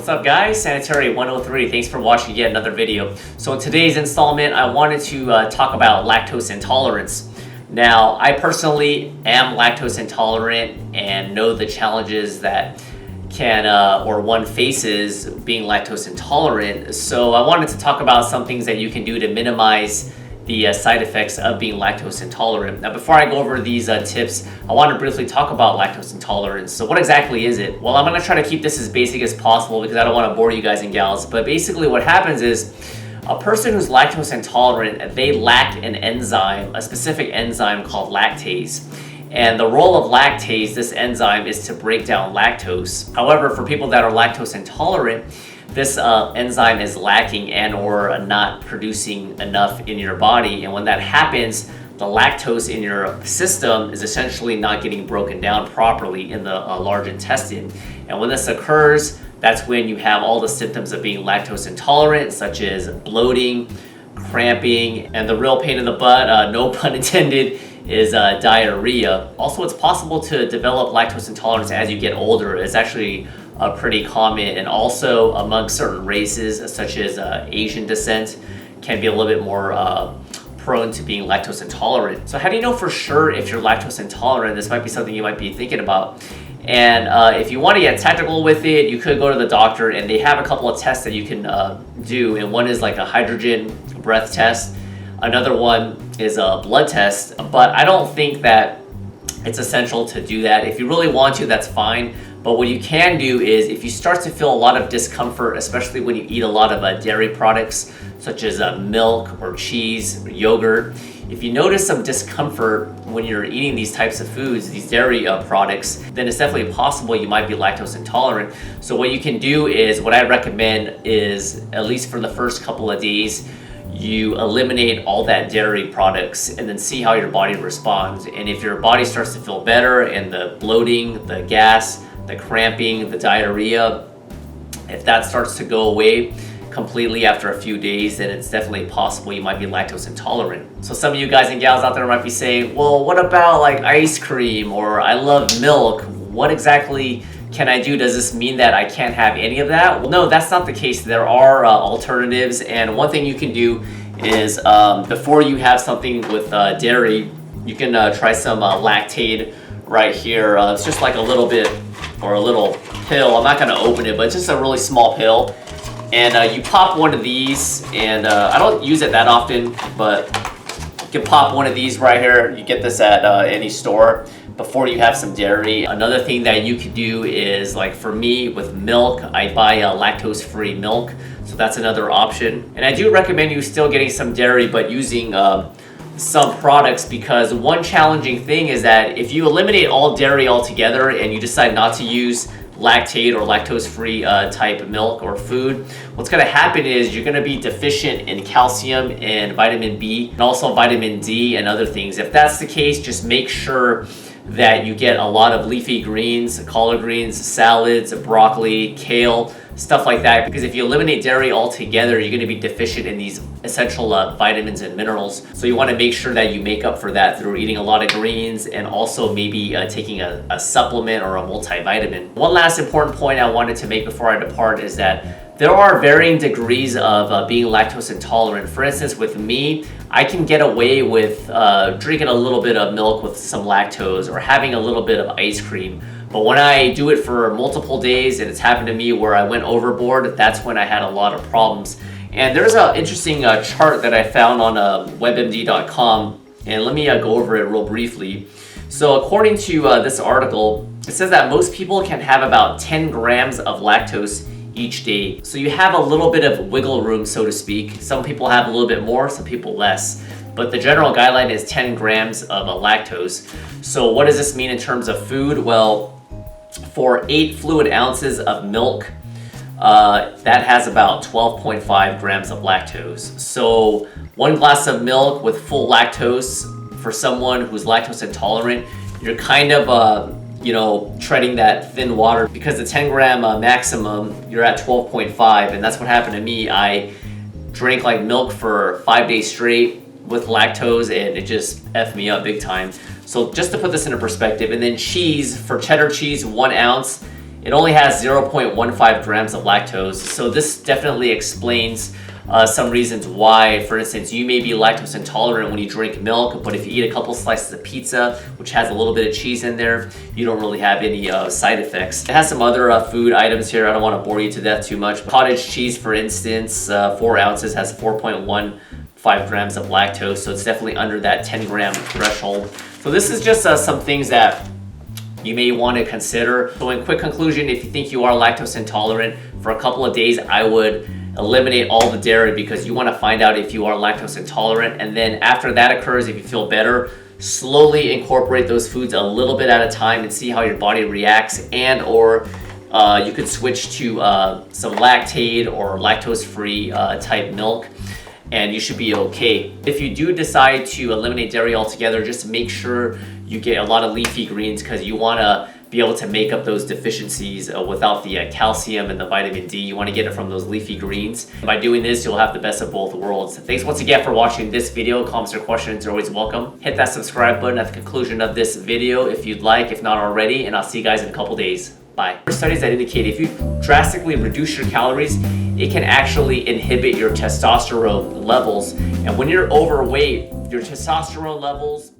What's up guys, Sanitary 103, thanks for watching yet another video. So in today's installment, I wanted to talk about lactose intolerance. Now, I personally am lactose intolerant and know the challenges that one faces being lactose intolerant. So I wanted to talk about some things that you can do to minimize the side effects of being lactose intolerant. Now, before I go over these tips, I want to briefly talk about lactose intolerance. So what exactly is it? Well, I'm going to try to keep this as basic as possible because I don't want to bore you guys and gals. But basically what happens is a person who's lactose intolerant, they lack an enzyme, a specific enzyme called lactase. And the role of lactase, this enzyme, is to break down lactose. However, for people that are lactose intolerant, this enzyme is lacking and or not producing enough in your body. And when that happens, the lactose in your system is essentially not getting broken down properly in the large intestine. And when this occurs, that's when you have all the symptoms of being lactose intolerant, such as bloating, cramping, and the real pain in the butt, no pun intended, is diarrhea. Also, it's possible to develop lactose intolerance as you get older. It's actually pretty common, and also among certain races such as Asian descent can be a little bit more prone to being lactose intolerant. So how do you know for sure if you're lactose intolerant? This might be something you might be thinking about. And if you want to get technical with it, you could go to the doctor and they have a couple of tests that you can do. And one is like a hydrogen breath test. Another one is a blood test, but I don't think that it's essential to do that. If you really want to, that's fine. But what you can do is if you start to feel a lot of discomfort, especially when you eat a lot of dairy products, such as milk or cheese or yogurt, if you notice some discomfort when you're eating these types of foods, these dairy products, then it's definitely possible you might be lactose intolerant. So what you can do is, what I recommend is, at least for the first couple of days, you eliminate all that dairy products and then see how your body responds. And if your body starts to feel better and the bloating, the gas, the cramping, the diarrhea, if that starts to go away completely after a few days, then it's definitely possible you might be lactose intolerant. So some of you guys and gals out there might be saying, well, what about like ice cream, or I love milk? What exactly can I do? Does this mean that I can't have any of that? Well, no, that's not the case. There are alternatives, and one thing you can do is before you have something with dairy, you can try some Lactaid right here. It's just like a little bit, or a little pill. I'm not gonna open it, but it's just a really small pill. And you pop one of these, and I don't use it that often, but you can pop one of these right here. You get this at any store before you have some dairy. Another thing that you could do is, like for me with milk, I buy lactose-free milk. So that's another option. And I do recommend you still getting some dairy, but using some products, because one challenging thing is that if you eliminate all dairy altogether and you decide not to use Lactaid or lactose-free type milk or food, what's going to happen is you're going to be deficient in calcium and vitamin B and also vitamin D and other things. If that's the case, just make sure that you get a lot of leafy greens, collard greens, salads, broccoli, kale, stuff like that, because if you eliminate dairy altogether, you're going to be deficient in these essential vitamins and minerals. So you want to make sure that you make up for that through eating a lot of greens and also maybe taking a supplement or a multivitamin. One last important point I wanted to make before I depart is that there are varying degrees of being lactose intolerant. For instance, with me, I can get away with drinking a little bit of milk with some lactose or having a little bit of ice cream. But when I do it for multiple days, and it's happened to me where I went overboard, that's when I had a lot of problems. And there's an interesting chart that I found on webmd.com, and let me go over it real briefly. So according to this article, it says that most people can have about 10 grams of lactose each day. So you have a little bit of wiggle room, so to speak. Some people have a little bit more, some people less. But the general guideline is 10 grams of lactose. So what does this mean in terms of food? Well, for 8 fluid ounces of milk, that has about 12.5 grams of lactose. So 1 glass of milk with full lactose, for someone who's lactose intolerant, you're kind of treading that thin water, because the 10 gram maximum, you're at 12.5, and that's what happened to me. I drank like milk for 5 days straight with lactose, and it just effed me up big time. So just to put this into perspective, and then cheese, for cheddar cheese, 1 ounce it only has 0.15 grams of lactose. So this definitely explains some reasons why, for instance, you may be lactose intolerant when you drink milk, but if you eat a couple slices of pizza, which has a little bit of cheese in there, you don't really have any side effects. It has some other food items here. I don't want to bore you to death too much. Cottage cheese, for instance, 4 ounces has 4.15 grams of lactose, so it's definitely under that 10 gram threshold. So this is just some things that you may want to consider. So in quick conclusion, if you think you are lactose intolerant, for a couple of days I would eliminate all the dairy, because you want to find out if you are lactose intolerant. And then after that occurs, if you feel better, slowly incorporate those foods a little bit at a time and see how your body reacts. And or you could switch to some Lactaid or lactose-free type milk, and you should be okay. If you do decide to eliminate dairy altogether, just make sure you get a lot of leafy greens, because you want to be able to make up those deficiencies without the calcium and the vitamin D. You want to get it from those leafy greens. By doing this, you'll have the best of both worlds. Thanks once again for watching this video. Comments or questions are always welcome. Hit that subscribe button at the conclusion of this video if you'd like, if not already, and I'll see you guys in a couple days. Bye. There are studies that indicate if you drastically reduce your calories, it can actually inhibit your testosterone levels. And when you're overweight, your testosterone levels